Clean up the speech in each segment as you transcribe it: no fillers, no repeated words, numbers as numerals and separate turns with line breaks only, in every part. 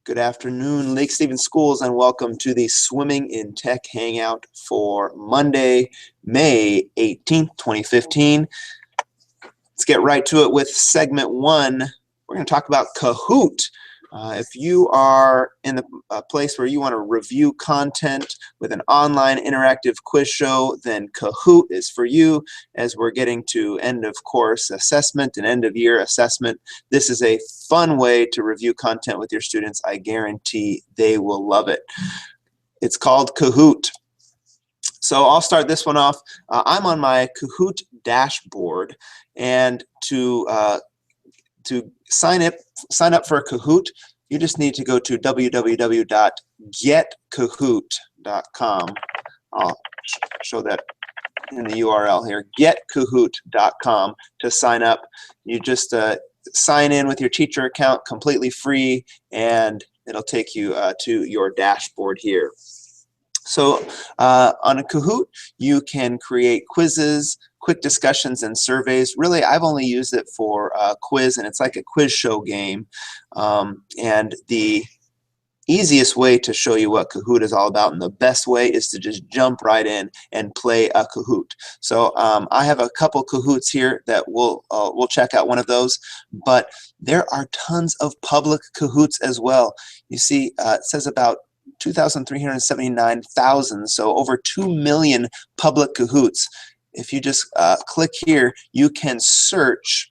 Good afternoon, Lake Stevens Schools, and welcome to the Swimming in Tech Hangout for Monday, May 18th, 2015. Let's get right to it with segment one. We're going to talk about Kahoot. If you are in a place where you want to review content with an online interactive quiz show, then Kahoot is for you. As we're getting to end of course assessment and end of year assessment, this is a fun way to review content with your students. I guarantee they will love it. It's called Kahoot. So I'll start this one off. I'm on my Kahoot dashboard, and to sign up for Kahoot, you just need to go to www.getkahoot.com. I'll show that in the URL here, getkahoot.com, to sign up. You just sign in with your teacher account, completely free, and it'll take you to your dashboard here. So on a Kahoot, you can create quizzes, quick discussions, and surveys. Really, I've only used it for quiz, and it's like a quiz show game. And the easiest way to show you what Kahoot is all about, and the best way, is to just jump right in and play a Kahoot. So I have a couple Kahoots here that we'll check out one of those, but there are tons of public Kahoots as well. You see, it says about 2,379,000, so over 2 million public Kahoots. If you just click here, you can search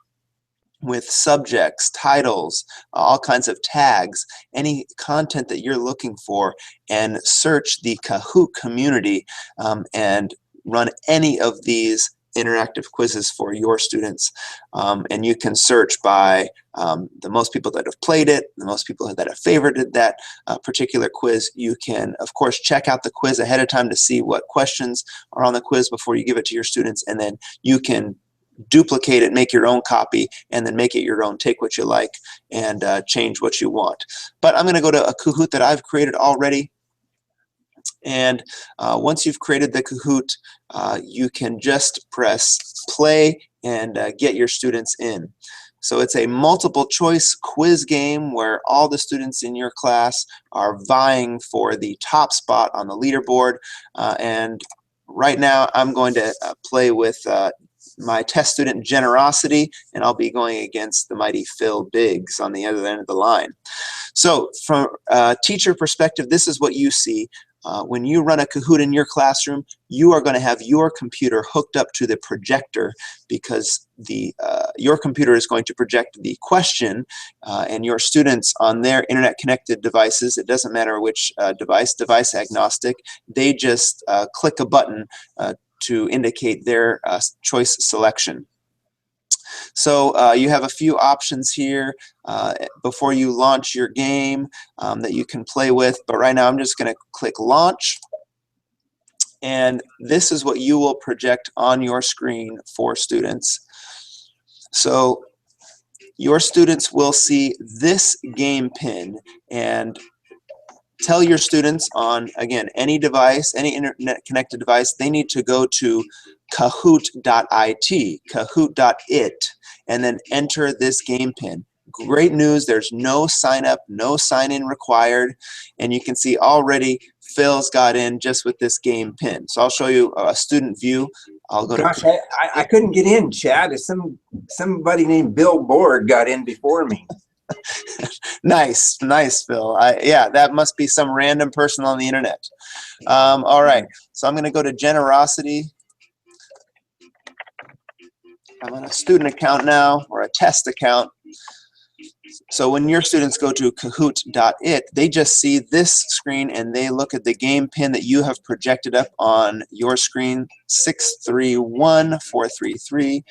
with subjects, titles, all kinds of tags, any content that you're looking for, and search the Kahoot community and run any of these interactive quizzes for your students. And you can search by the most people that have played it, the most people that have favorited that particular quiz. You can, of course, check out the quiz ahead of time to see what questions are on the quiz before you give it to your students, and then you can duplicate it, make your own copy, and then make it your own. Take what you like and change what you want. But I'm going to go to a Kahoot that I've created already. And once you've created the Kahoot, you can just press play and get your students in. So it's a multiple choice quiz game where all the students in your class are vying for the top spot on the leaderboard. And right now I'm going to play with my test student Generosity, and I'll be going against the mighty Phil Biggs on the other end of the line. So from a teacher perspective, this is what you see. When you run a Kahoot in your classroom, you are going to have your computer hooked up to the projector, because your computer is going to project the question, and your students on their internet connected devices, it doesn't matter which device agnostic, they just click a button to indicate their choice selection. So you have a few options here before you launch your game that you can play with, but right now I'm just going to click launch, and this is what you will project on your screen for students. So your students will see this game pin, and tell your students on, again, any device, any internet connected device, they need to go to kahoot.it, kahoot.it, and then enter this game pin. Great news, there's no sign up, no sign in required, and you can see already Phil's got in just with this game pin. So I'll show you a student view. I'll go
Gosh,
to
I couldn't get in, Chad. Somebody named Bill Board got in before me.
Nice, Phil. Yeah, that must be some random person on the internet. All right, so I'm going to go to Generosity. I'm on a student account now, or a test account. So when your students go to kahoot.it, they just see this screen and they look at the game pin that you have projected up on your screen, 631433.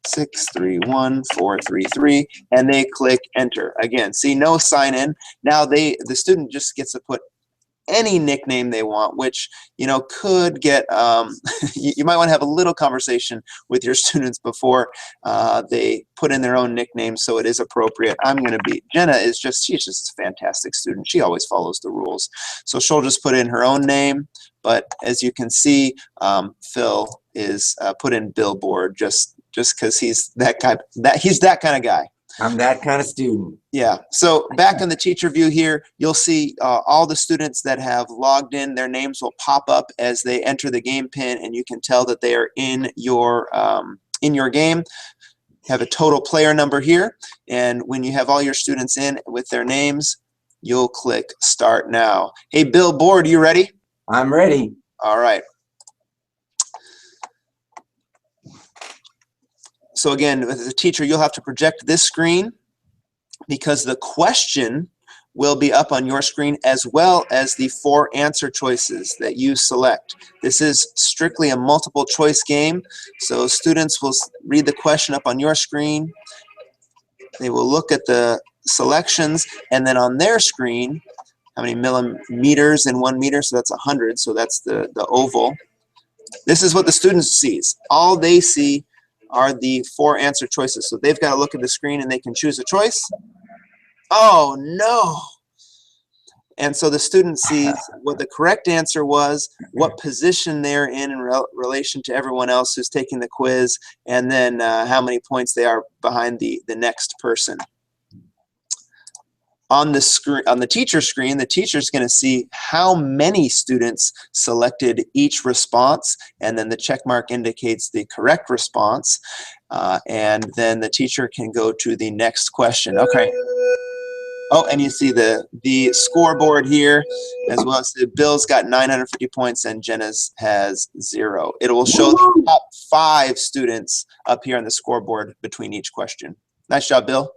631433, and they click enter. Again, see, no sign in. Now the student just gets to put any nickname they want, which, you know, could get you might want to have a little conversation with your students before they put in their own nickname, so it is appropriate. I'm going to be, Jenna is just, she's just a fantastic student. She always follows the rules, so she'll just put in her own name. But as you can see, Phil is put in Billboard just because he's that kind of guy.
I'm that kind of student.
Yeah, so back in the teacher view here, you'll see all the students that have logged in. Their names will pop up as they enter the game pin, and you can tell that they are in your game. You have a total player number here, and when you have all your students in with their names, you'll click Start Now. Hey, Bill Board, you ready?
I'm ready.
All right. So again, as a teacher, you'll have to project this screen because the question will be up on your screen as well as the 4 answer choices that you select. This is strictly a multiple choice game, so students will read the question up on your screen. They will look at the selections, and then on their screen, how many millimeters in 1 meter? So that's 100, so that's the oval. This is what the student sees. All they see are the 4 answer choices. So they've got to look at the screen and they can choose a choice. Oh, no. And so the student sees what the correct answer was, what position they're in relation to everyone else who's taking the quiz, and then how many points they are behind the next person. On the screen, on the teacher screen, the teacher's going to see how many students selected each response, and then the check mark indicates the correct response, and then the teacher can go to the next question. Okay. Oh, and you see the scoreboard here, as well as Bill's got 950 points and Jenna's has 0. It will show the top 5 students up here on the scoreboard between each question. Nice job, Bill.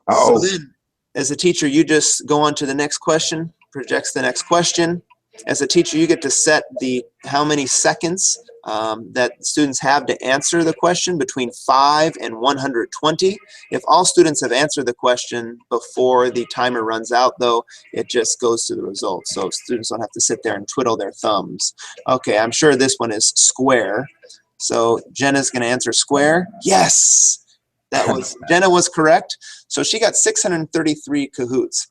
So then, as a teacher, you just go on to the next question, projects the next question. As a teacher, you get to set how many seconds that students have to answer the question, between 5 and 120. If all students have answered the question before the timer runs out, though, it just goes to the results. So students don't have to sit there and twiddle their thumbs. Okay, I'm sure this one is square. So Jenna's going to answer square. Yes! Jenna was correct. So she got 633 Kahoots.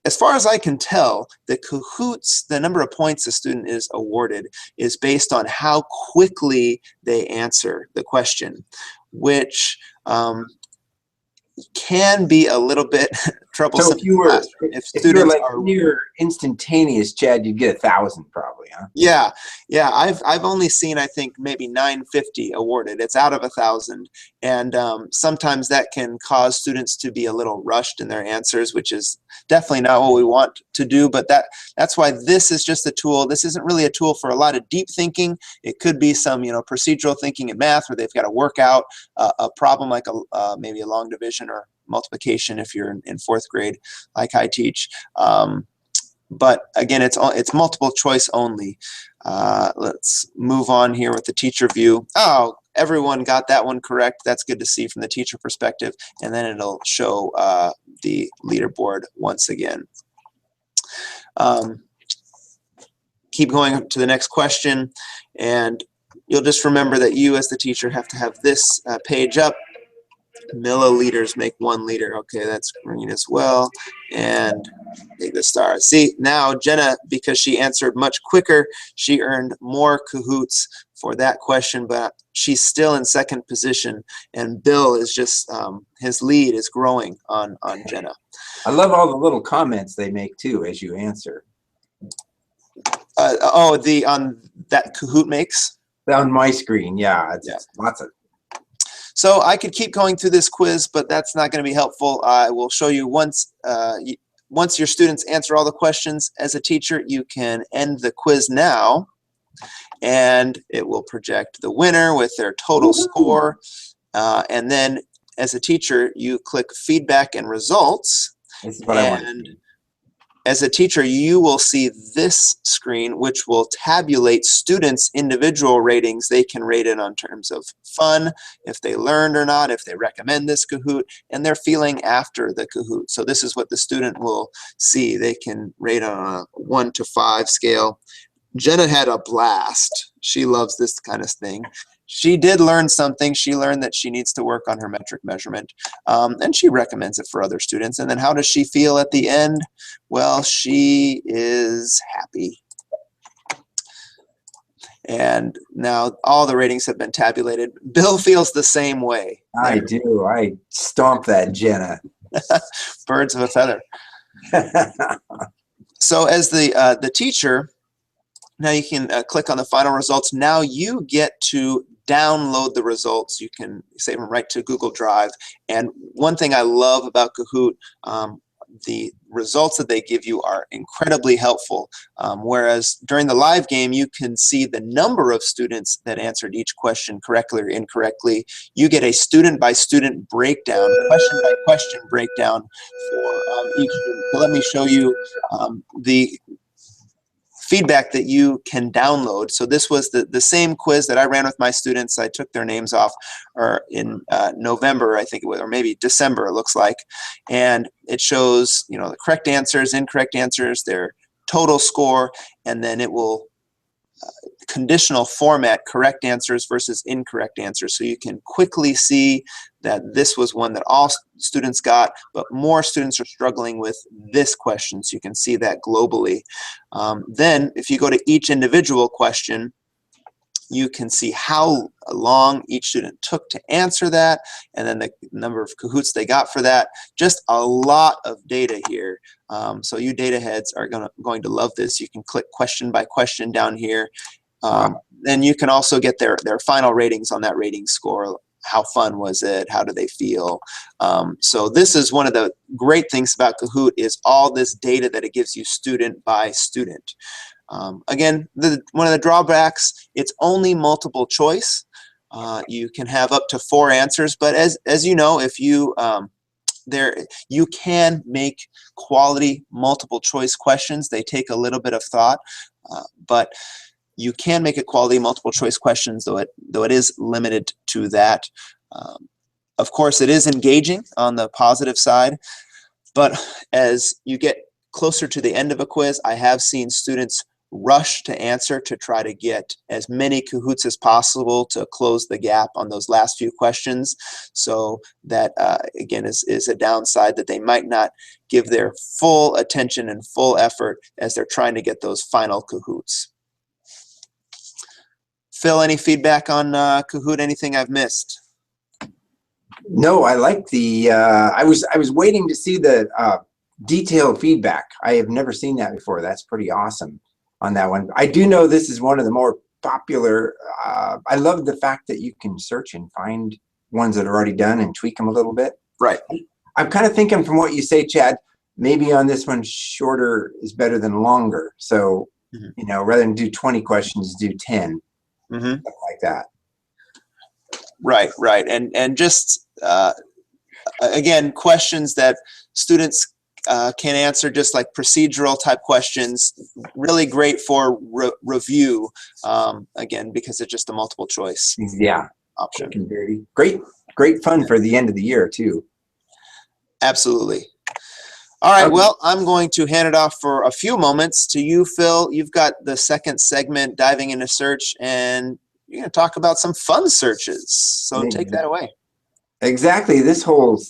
As far as I can tell, the Kahoots, the number of points a student is awarded, is based on how quickly they answer the question, which can be a little bit troublesome.
So if you were like near instantaneous, Chad, you'd get 1,000 probably, huh?
Yeah. I've only seen, I think, maybe 950 awarded. It's out of 1,000, and sometimes that can cause students to be a little rushed in their answers, which is definitely not what we want to do. But that's why this is just a tool. This isn't really a tool for a lot of deep thinking. It could be some procedural thinking in math, where they've got to work out a problem like maybe a long division or multiplication if you're in 4th grade, like I teach. But again, it's multiple choice only. Let's move on here with the teacher view. Oh, everyone got that one correct. That's good to see from the teacher perspective. And then it'll show the leaderboard once again. Keep going to the next question, and you'll just remember that you as the teacher have to have this page up. Milliliters make 1 liter. Okay, that's green as well. And take the star. See, now Jenna, because she answered much quicker, she earned more Kahoots for that question, but she's still in 2nd position. And Bill is just, his lead is growing on Jenna.
I love all the little comments they make too as you answer.
On that Kahoot makes?
On my screen, yeah. It's lots of.
So I could keep going through this quiz, but that's not going to be helpful. I will show you once your students answer all the questions as a teacher, you can end the quiz now, and it will project the winner with their total score. And then as a teacher, you click feedback and results.
This is what I want to see.
As a teacher, you will see this screen, which will tabulate students' individual ratings. They can rate it on terms of fun, if they learned or not, if they recommend this Kahoot, and their feeling after the Kahoot. So this is what the student will see. They can rate on a 1 to 5 scale. Jenna had a blast. She loves this kind of thing. She did learn something. She learned that she needs to work on her metric measurement, and she recommends it for other students. And then how does she feel at the end? Well, she is happy. And now all the ratings have been tabulated. Bill feels the same way.
I do. I stomp that Jenna.
Birds of a feather. So as the teacher, now you can click on the final results. Now you get to download the results. You can save them right to Google Drive. And one thing I love about Kahoot, the results that they give you are incredibly helpful. Whereas during the live game, you can see the number of students that answered each question correctly or incorrectly. You get a student-by-student breakdown, question-by-question breakdown for each student. So let me show you the feedback that you can download. So this was the same quiz that I ran with my students. I took their names off in November, I think it was, or maybe December, it looks like. And it shows, you know, the correct answers, incorrect answers, their total score, and then it will conditional format correct answers versus incorrect answers. So you can quickly see that this was one that all students got, but more students are struggling with this question. So you can see that globally. Then if you go to each individual question, you can see how long each student took to answer that, and then the number of Kahoots they got for that. Just a lot of data here. So you data heads are going to love this. You can click question by question down here. Then you can also get their final ratings on that rating score. How fun was it? How do they feel? So this is one of the great things about Kahoot, is all this data that it gives you student by student. Again, one of the drawbacks, it's only multiple choice. You can have up to 4 answers, but as you know, if you you can make quality multiple choice questions. They take a little bit of thought, but you can make a quality multiple choice questions, though it is limited to that. Of course, it is engaging on the positive side, but as you get closer to the end of a quiz, I have seen students rush to answer to try to get as many Kahoots as possible to close the gap on those last few questions. So that, again, is a downside, that they might not give their full attention and full effort as they're trying to get those final Kahoots. Phil, any feedback on Kahoot? Anything I've missed?
No, I like the. I was waiting to see the detailed feedback. I have never seen that before. That's pretty awesome on that one. I do know this is one of the more popular. I love the fact that you can search and find ones that are already done and tweak them a little bit.
Right.
I'm kind of thinking from what you say, Chad, maybe on this one, shorter is better than longer. So, you know, rather than do 20 questions, do 10. Something like that.
Right, and just again, questions that students can answer, just like procedural type questions. Really great for review. Again, because it's just a multiple choice.
Yeah.
Option.
Great fun for the end of the year too.
Absolutely. All right, well, I'm going to hand it off for a few moments to you, Phil. You've got the second segment, diving into search, and you're going to talk about some fun searches. So take that away.
Exactly. This whole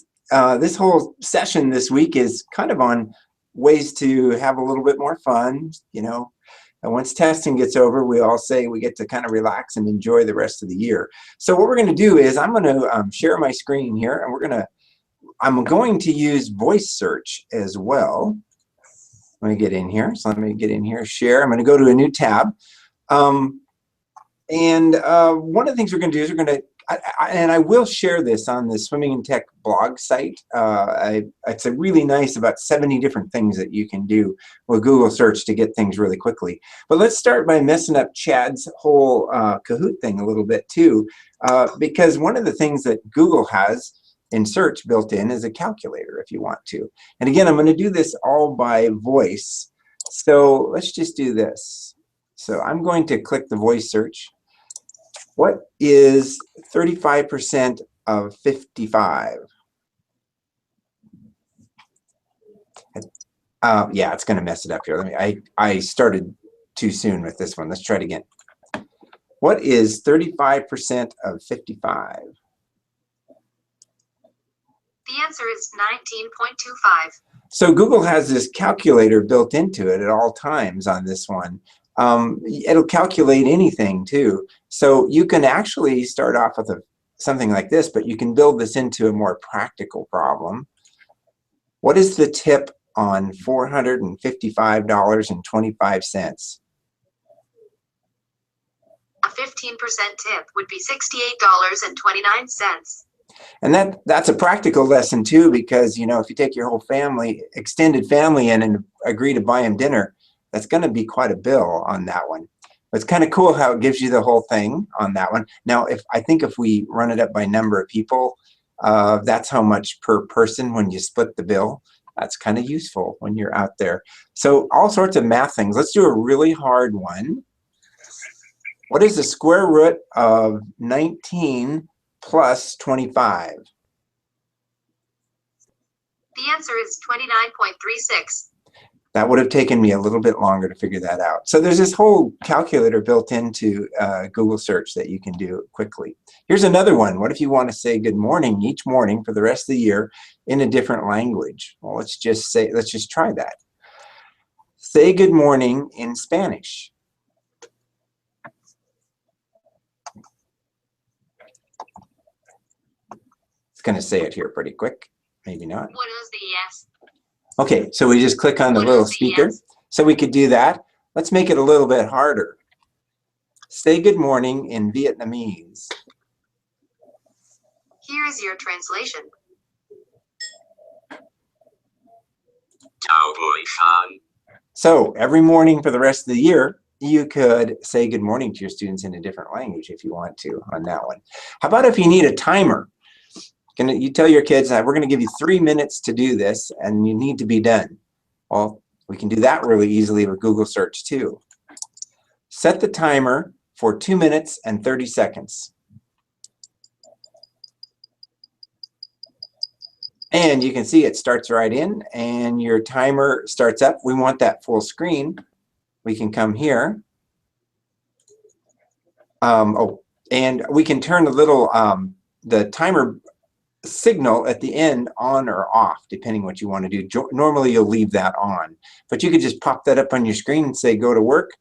session this week is kind of on ways to have a little bit more fun, you know. And once testing gets over, we all say we get to kind of relax and enjoy the rest of the year. So what we're going to do is I'm going to share my screen here, and I'm going to use voice search as well. Let me get in here. So let me get in here, share. I'm going to go to a new tab. And one of the things we're going to do is and I will share this on the Swimming in Tech blog site. It's a really nice, about 70 different things that you can do with Google search to get things really quickly. But let's start by messing up Chad's whole Kahoot thing a little bit too, because one of the things that Google has in search built in is a calculator if you want to. And again, I'm going to do this all by voice. So let's just do this. So I'm going to click the voice search. What is 35% of 55? Yeah, it's going to mess it up here. I started too soon with this one. Let's try it again. What is 35% of 55?
The answer is 19.25.
So Google has this calculator built into it at all times on this one. It'll calculate anything too. So you can actually start off with something like this, but you can build this into a more practical problem. What is the tip on $455.25?
A 15% tip would be $68.29.
And that's a practical lesson too, because if you take your whole family, extended family in and agree to buy them dinner, that's going to be quite a bill on that one. But it's kind of cool how it gives you the whole thing on that one. Now, I think if we run it up by number of people, that's how much per person when you split the bill. That's kind of useful when you're out there. So all sorts of math things. Let's do a really hard one. What is the square root of 19 plus 25?
The answer is 29.36.
That would have taken me a little bit longer to figure that out. So there's this whole calculator built into Google search that you can do quickly. Here's another one. What if you want to say good morning each morning for the rest of the year in a different language? Well, let's just try that. Say good morning in Spanish. It's going to say it here pretty quick. Maybe not.
Buenos días.
Okay, so we just click on the little speaker. So we could do that. Let's make it a little bit harder. Say good morning in Vietnamese.
Here is your translation.
Chào buổi sáng.
So every morning for the rest of the year, you could say good morning to your students in a different language if you want to on that one. How about if you need a timer? You tell your kids that we're going to give you 3 minutes to do this and you need to be done. Well, we can do that really easily with Google search too. Set the timer for 2 minutes and 30 seconds. And you can see it starts right in and your timer starts up. We want that full screen. We can come here. And we can turn the little, the timer signal at the end on or off, depending what you want to do. Normally you'll leave that on, but you could just pop that up on your screen and say go to work,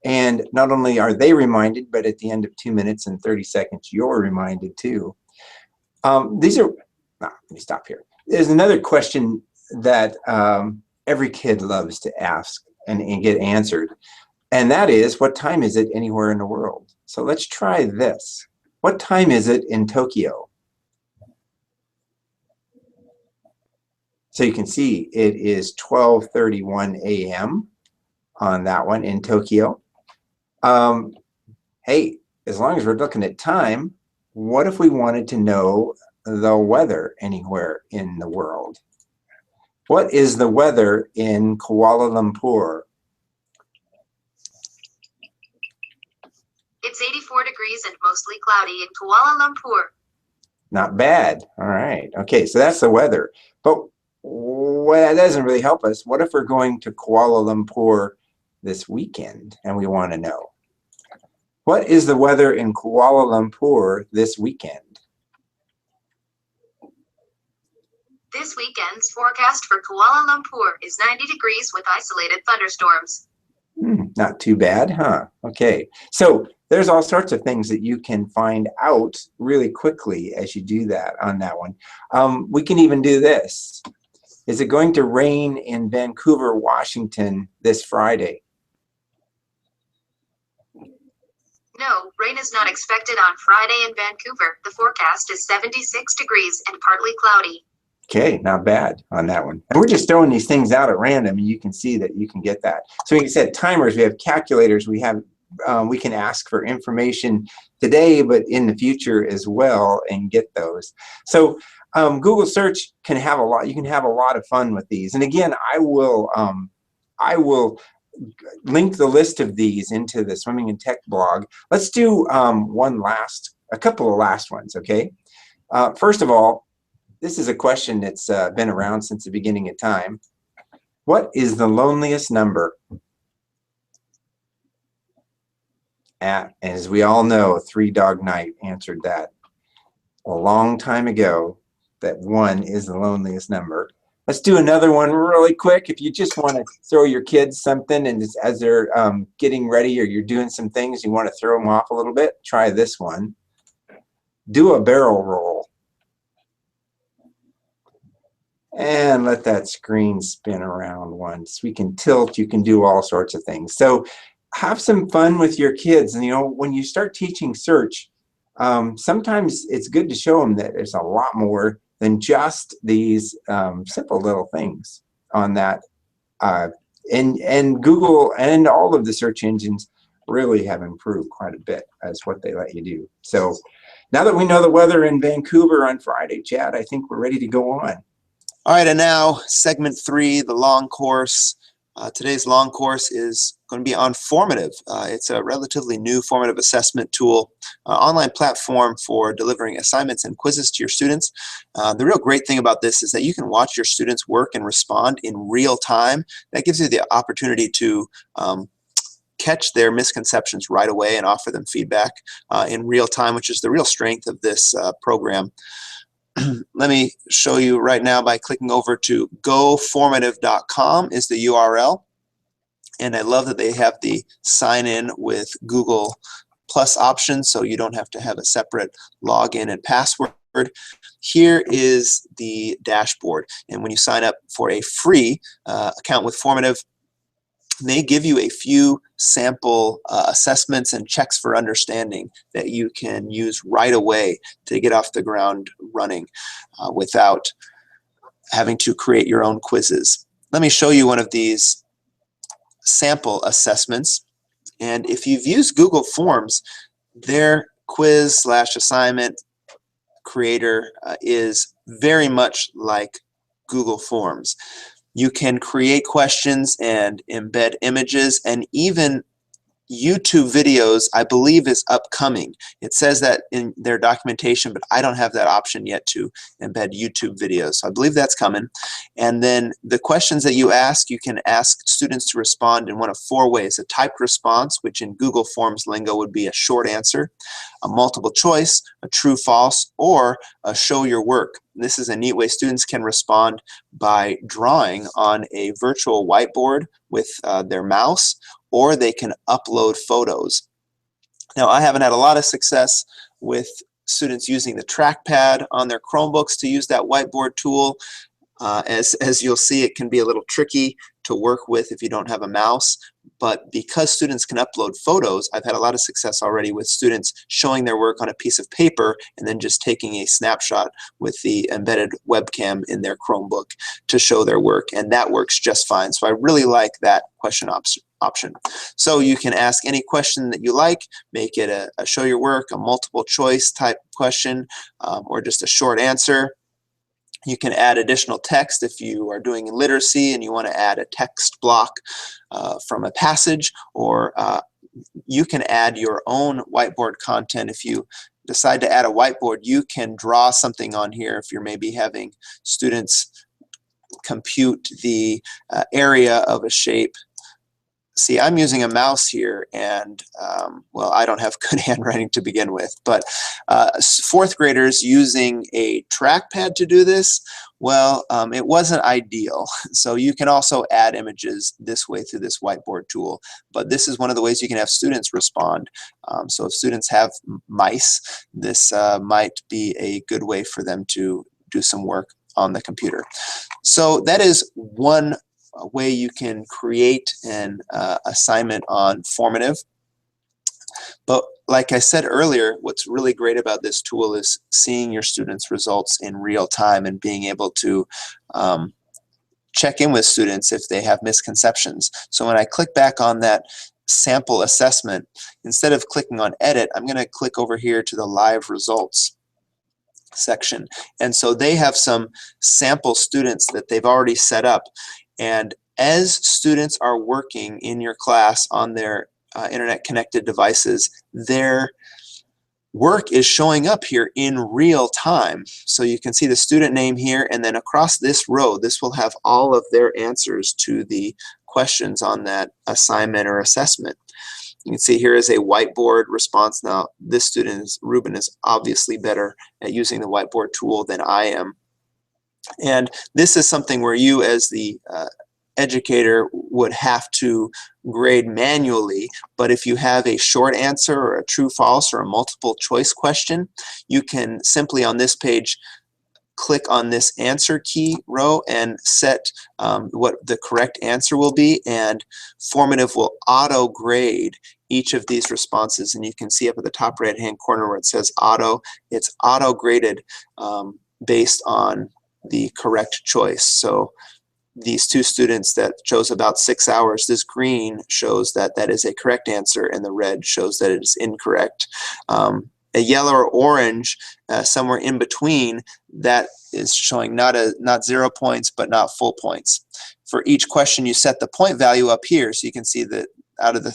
and not only are they reminded, but at the end of 2 minutes and 30 seconds you're reminded too. Let me stop here. There's another question that every kid loves to ask and get answered, and that is, what time is it anywhere in the world? So let's try this. What time is it in Tokyo? So you can see it is 12:31 a.m. on that one in Tokyo. Hey, as long as we're looking at time, what if we wanted to know the weather anywhere in the world? What is the weather in Kuala Lumpur?
It's 84 degrees and mostly cloudy in Kuala Lumpur.
Not bad. All right. Okay, so that's the weather. But well, that doesn't really help us. What if we're going to Kuala Lumpur this weekend and we want to know? What is the weather in Kuala Lumpur this weekend?
This weekend's forecast for Kuala Lumpur is 90 degrees with isolated thunderstorms.
Not too bad, huh? Okay, so there's all sorts of things that you can find out really quickly as you do that on that one. We can even do this. Is it going to rain in Vancouver, Washington this Friday?
No, rain is not expected on Friday in Vancouver. The forecast is 76 degrees and partly cloudy.
Okay, not bad on that one. And we're just throwing these things out at random, and you can see that you can get that. So we said timers, we have calculators, we can ask for information today, but in the future as well, and get those. So Google search can have a lot. You can have a lot of fun with these. And again, I will link the list of these into the Swimming in Tech blog. Let's do a couple of last ones, okay? First of all, this is a question that's been around since the beginning of time. What is the loneliest number? As we all know, Three Dog Night answered that a long time ago, that 1 is the loneliest number. Let's do another one really quick. If you just want to throw your kids something and just, as they're getting ready or you're doing some things, you want to throw them off a little bit, try this one. Do a barrel roll. And let that screen spin around once. We can tilt, you can do all sorts of things. So have some fun with your kids. And you know, when you start teaching search, sometimes it's good to show them that there's a lot more than just these simple little things on that. And Google and all of the search engines really have improved quite a bit as what they let you do. So now that we know the weather in Vancouver on Friday, Chad, I think we're ready to go on.
All right, and now segment 3, the long course. Today's long course is going to be on Formative. It's a relatively new formative assessment tool, online platform for delivering assignments and quizzes to your students. The real great thing about this is that you can watch your students work and respond in real time. That gives you the opportunity to catch their misconceptions right away and offer them feedback in real time, which is the real strength of this program. Let me show you right now by clicking over to goformative.com is the URL. And I love that they have the sign in with Google Plus option, so you don't have to have a separate login and password. Here is the dashboard. And when you sign up for a free account with Formative, they give you a few sample assessments and checks for understanding that you can use right away to get off the ground running without having to create your own quizzes. Let me show you one of these sample assessments. And if you've used Google Forms, their quiz/assignment creator is very much like Google Forms. You can create questions and embed images, and even YouTube videos, I believe, is upcoming. It says that in their documentation, but I don't have that option yet to embed YouTube videos. So I believe that's coming. And then the questions that you ask, you can ask students to respond in one of 4 ways. A typed response, which in Google Forms lingo would be a short answer, a multiple choice, a true false, or a show your work. This is a neat way students can respond by drawing on a virtual whiteboard with their mouse, or they can upload photos. Now, I haven't had a lot of success with students using the trackpad on their Chromebooks to use that whiteboard tool. As you'll see, it can be a little tricky to work with if you don't have a mouse. But because students can upload photos, I've had a lot of success already with students showing their work on a piece of paper and then just taking a snapshot with the embedded webcam in their Chromebook to show their work. And that works just fine. So I really like that question option. So you can ask any question that you like, make it a show your work, a multiple choice type question, or just a short answer. You can add additional text if you are doing literacy and you want to add a text block from a passage, or you can add your own whiteboard content. If you decide to add a whiteboard, you can draw something on here if you're maybe having students compute the area of a shape. See, I'm using a mouse here, and well, I don't have good handwriting to begin with, but 4th graders using a trackpad to do this, well, it wasn't ideal. So you can also add images this way through this whiteboard tool, but this is one of the ways you can have students respond. So if students have mice, this might be a good way for them to do some work on the computer. So that is one way you can create an assignment on Formative. But like I said earlier, what's really great about this tool is seeing your students' results in real time and being able to check in with students if they have misconceptions. So when I click back on that sample assessment, instead of clicking on edit, I'm going to click over here to the live results section. And so they have some sample students that they've already set up. And as students are working in your class on their internet connected devices, their work is showing up here in real time. So you can see the student name here, and then across this row, this will have all of their answers to the questions on that assignment or assessment. You can see here is a whiteboard response. Now, this student, Ruben, is obviously better at using the whiteboard tool than I am. And this is something where you as the educator would have to grade manually, but if you have a short answer or a true false or a multiple choice question, you can simply on this page click on this answer key row and set what the correct answer will be, and Formative will auto grade each of these responses. And you can see up at the top right hand corner where it says auto, it's auto graded based on the correct choice. So these two students that chose about 6 hours, this green shows that that is a correct answer and the red shows that it is incorrect. A yellow or orange, somewhere in between, that is showing not 0 points but not full points. For each question you set the point value up here, so you can see that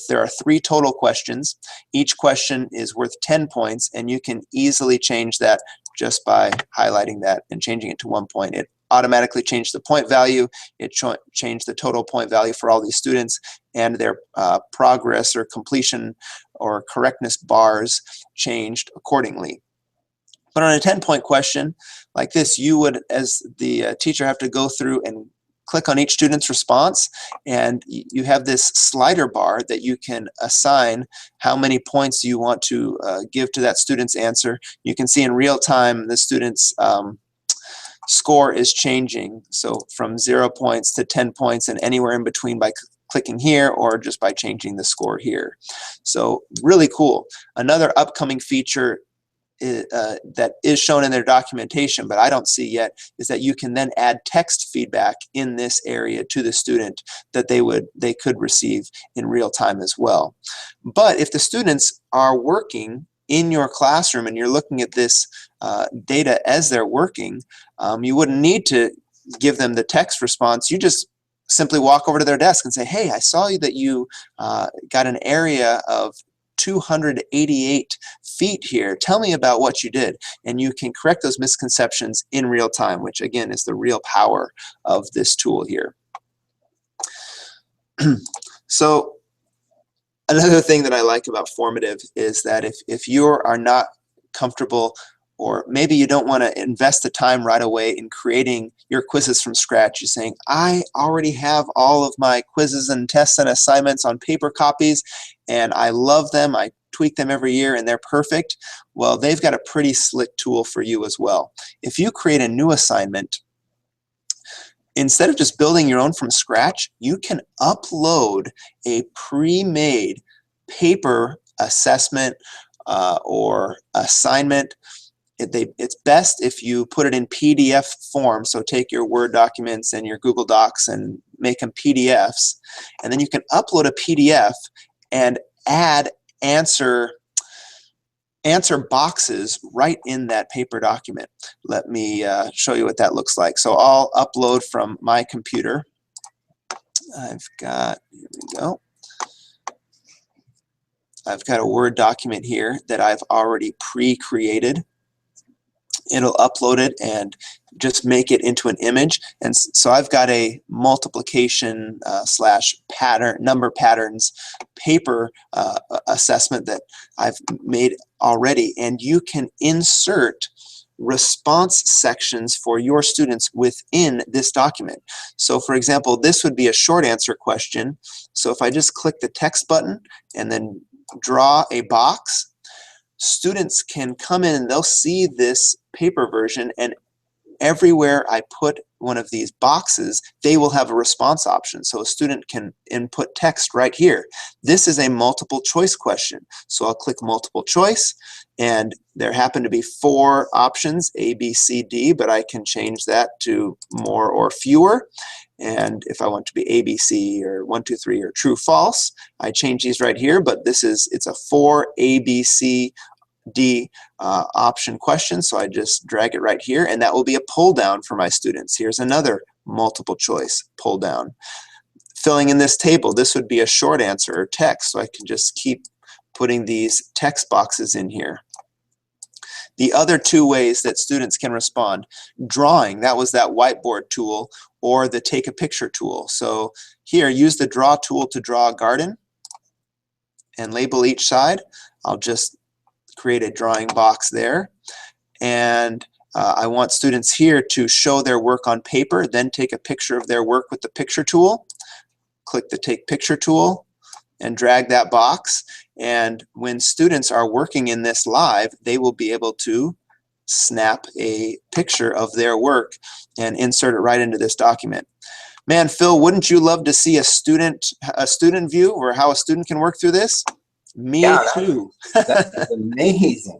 there are 3 total questions. Each question is worth 10 points, and you can easily change that just by highlighting that and changing it to 1 point. It automatically changed the point value. It changed the total point value for all these students, and their progress or completion or correctness bars changed accordingly. But on a 10-point question like this, you would, as the teacher, have to go through and click on each student's response, and you have this slider bar that you can assign how many points you want to give to that student's answer. You can see in real time the student's score is changing, so from 0 points to 10 points and anywhere in between by clicking here or just by changing the score here. So really cool. Another upcoming feature that is shown in their documentation, but I don't see yet, is that you can then add text feedback in this area to the student that they could receive in real time as well. But if the students are working in your classroom and you're looking at this data as they're working, you wouldn't need to give them the text response. You just simply walk over to their desk and say, hey, I saw that you got an area of 288 feet here. Tell me about what you did. And you can correct those misconceptions in real time, which again is the real power of this tool here. So another thing that I like about Formative is that if you are not comfortable, or maybe you don't want to invest the time right away in creating your quizzes from scratch, you're saying, I already have all of my quizzes and tests and assignments on paper copies, and I love them, I tweak them every year, and they're perfect. Well, they've got a pretty slick tool for you as well. If you create a new assignment, instead of just building your own from scratch, you can upload a pre-made paper assessment or assignment. It's best if you put it in PDF form, so take your Word documents and your Google Docs and make them PDFs, and then you can upload a PDF and add answer boxes right in that paper document. Let me show you what that looks like. So I'll upload from my computer. I've got, here we go. I've got a Word document here that I've already pre-created. It'll upload it and just make it into an image. And so I've got a multiplication slash number patterns paper assessment that I've made already. And you can insert response sections for your students within this document. So for example, this would be a short answer question. So if I just click the text button and then draw a box, students can come in and they'll see this paper version, and everywhere I put one of these boxes, they will have a response option. So a student can input text right here. This is a multiple choice question. So I'll click multiple choice, and there happen to be 4 options, A, B, C, D, but I can change that to more or fewer. And if I want to be A, B, C, or 1, 2, 3, or true, false, I change these right here, but it's a 4 A, B, C, D option question, so I just drag it right here, and that will be a pull down for my students. Here's another multiple choice pull down. Filling in this table, this would be a short answer or text, so I can just keep putting these text boxes in here. The other 2 ways that students can respond: drawing, that was that whiteboard tool, or the take a picture tool. So here, use the draw tool to draw a garden and label each side. I'll just create a drawing box there, and I want students here to show their work on paper, then take a picture of their work with the picture tool. Click the Take Picture tool and drag that box. And when students are working in this live, they will be able to snap a picture of their work and insert it right into this document. Man, Phil, wouldn't you love to see a student view, or how a student can work through this? Me
Yeah,
too.
that's amazing.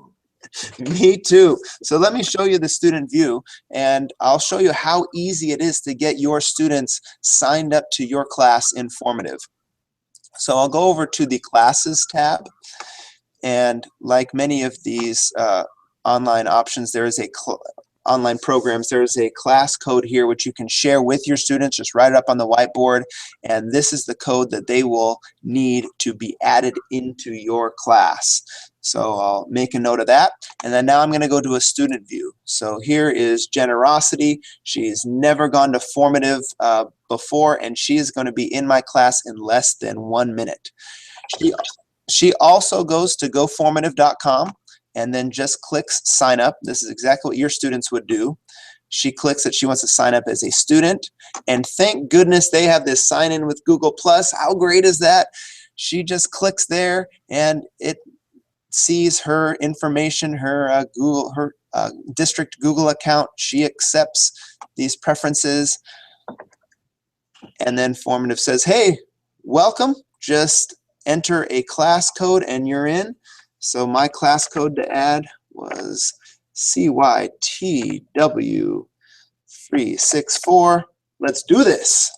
Me too. So let me show you the student view, and I'll show you how easy it is to get your students signed up to your class in Formative. So I'll go over to the Classes tab, and like many of these online options, there is a online programs, there's a class code here which you can share with your students. Just write it up on the whiteboard, and this is the code that they will need to be added into your class. So I'll make a note of that, and then now I'm going to go to a student view. So here is Generosity. She's never gone to Formative before, and she is going to be in my class in less than 1 minute. She also goes to goformative.com and then just clicks sign up. This is exactly what your students would do. She clicks that she wants to sign up as a student, and thank goodness they have this sign in with Google+. How great is that? She just clicks there and it sees her information, her district Google account. She accepts these preferences, and then Formative says, hey, welcome, just enter a class code and you're in. So my class code to add was CYTW364. Let's do this.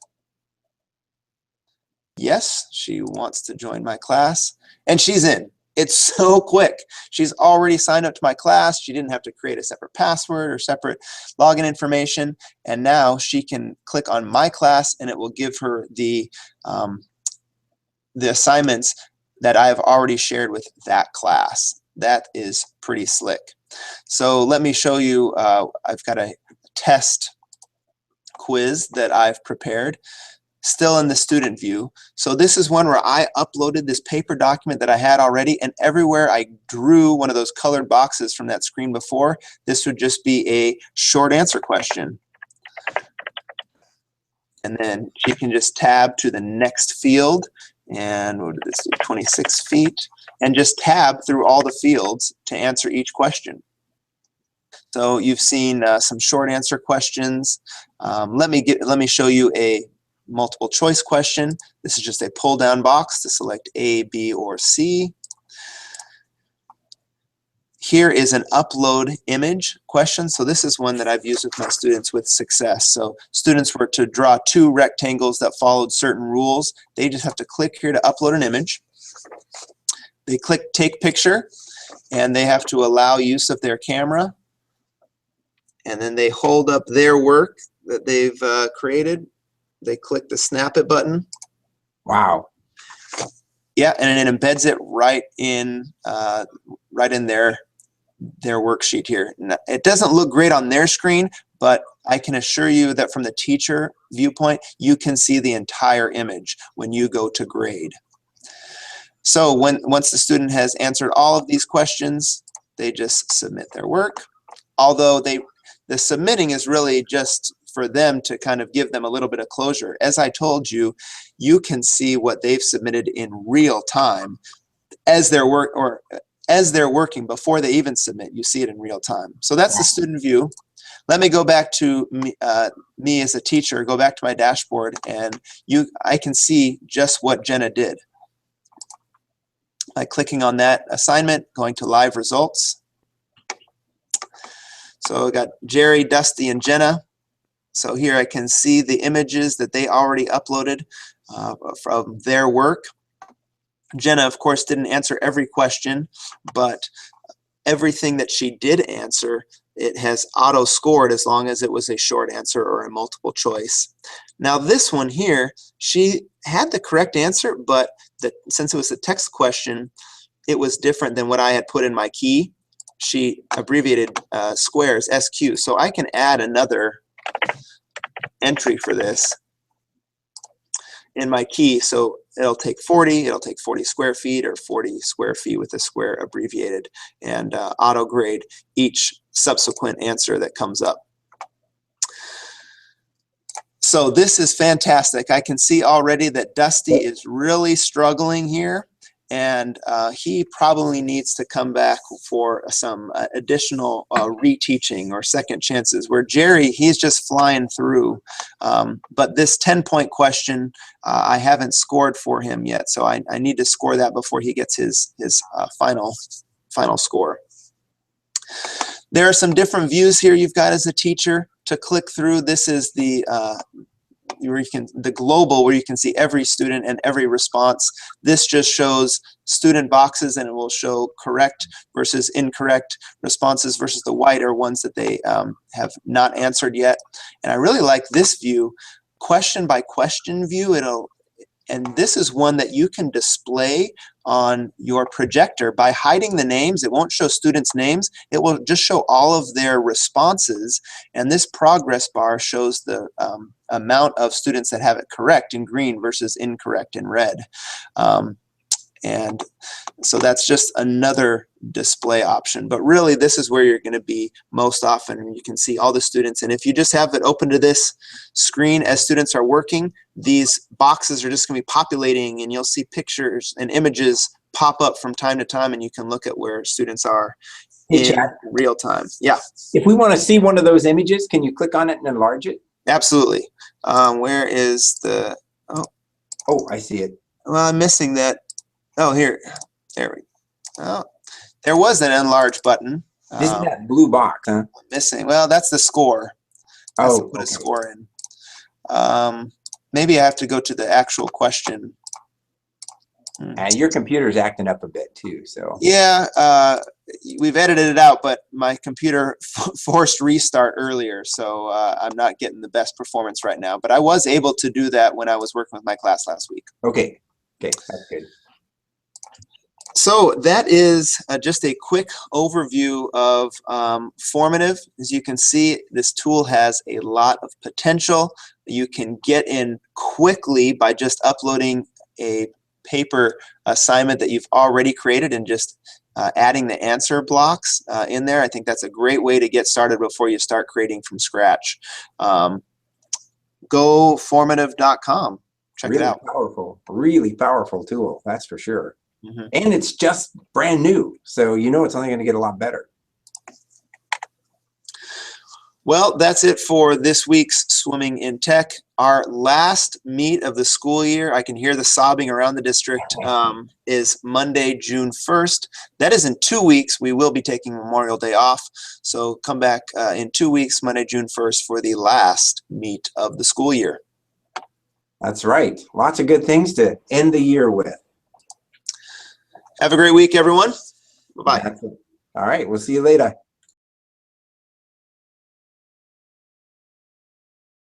Yes, she wants to join my class, and she's in. It's so quick. She's already signed up to my class. She didn't have to create a separate password or separate login information, and now she can click on my class and it will give her the assignments that I've already shared with that class. That is pretty slick. So let me show you, I've got a test quiz that I've prepared, still in the student view. So this is one where I uploaded this paper document that I had already, and everywhere I drew one of those colored boxes from that screen before, this would just be a short answer question. And then you can just tab to the next field, and what did this do, 26 feet, and just tab through all the fields to answer each question. So you've seen some short answer questions. Let me show you a multiple choice question. This is just a pull down box to select A, B, or C. Here is an upload image question. So this is one that I've used with my students with success. So students were to draw 2 rectangles that followed certain rules. They just have to click here to upload an image. They click Take Picture, and they have to allow use of their camera. And then they hold up their work that they've created. They click the Snap It button.
Wow.
Yeah, and it embeds it right in their worksheet here. It doesn't look great on their screen, but I can assure you that from the teacher viewpoint, you can see the entire image when you go to grade. So once the student has answered all of these questions, they just submit their work. Although the submitting is really just for them to kind of give them a little bit of closure. As I told you, you can see what they've submitted in real time as they're working before they even submit. You see it in real time. So that's the student view. Let me go back to me as a teacher, go back to my dashboard, and I can see just what Jenna did. By clicking on that assignment, going to live results. So I got Jerry, Dusty, and Jenna. So here I can see the images that they already uploaded from their work. Jenna, of course, didn't answer every question, but everything that she did answer, it has auto-scored as long as it was a short answer or a multiple choice. Now this one here, she had the correct answer, but since it was a text question, it was different than what I had put in my key. She abbreviated squares, SQ, so I can add another entry for this in my key. So it'll take 40 square feet, or 40 square feet with a square abbreviated, and auto grade each subsequent answer that comes up. So this is fantastic. I can see already that Dusty is really struggling here, and he probably needs to come back for some additional reteaching or second chances, where Jerry, he's just flying through. But this 10-point question, I haven't scored for him yet, so I need to score that before he gets his final score. There are some different views here you've got as a teacher to click through. This is the global, where you can see every student and every response. This just shows student boxes, and it will show correct versus incorrect responses versus the white are ones that they have not answered yet. And I really like this view, question by question view. And this is one that you can display on your projector by hiding the names. It won't show students' names. It will just show all of their responses. And this progress bar shows the amount of students that have it correct in green versus incorrect in red. And so that's just another display option. But really, this is where you're going to be most often. And you can see all the students. And if you just have it open to this screen as students are working, these boxes are just going to be populating, and you'll see pictures and images pop up from time to time, and you can look at where students are in real time. Yeah.
If we want to see one of those images, can you click on it and enlarge it?
Absolutely. Where is the...
Oh, I see it.
Well, I'm missing that. Oh, here. There we go. Oh, there was an enlarge button.
Isn't that blue box, huh?
Missing. Well, that's the score. That's to put a score in. Maybe I have to go to the actual question.
Your computer's acting up a bit too, so.
Yeah, we've edited it out, but my computer forced restart earlier, so I'm not getting the best performance right now. But I was able to do that when I was working with my class last week.
Okay, that's good.
So that is just a quick overview of Formative. As you can see, this tool has a lot of potential. You can get in quickly by just uploading a paper assignment that you've already created and just adding the answer blocks in there. I think that's a great way to get started before you start creating from scratch. Go formative.com. Check it out.
Really powerful tool, that's for sure.
Mm-hmm.
And it's just brand new, so you know it's only going to get a lot better.
Well, that's it for this week's Swimming in Tech. Our last meet of the school year, I can hear the sobbing around the district, is Monday, June 1st. That is in 2 weeks. We will be taking Memorial Day off, so come back in 2 weeks, Monday, June 1st, for the last meet of the school year.
That's right. Lots of good things to end the year with.
Have a great week, everyone. Bye-bye.
All right, we'll see you later.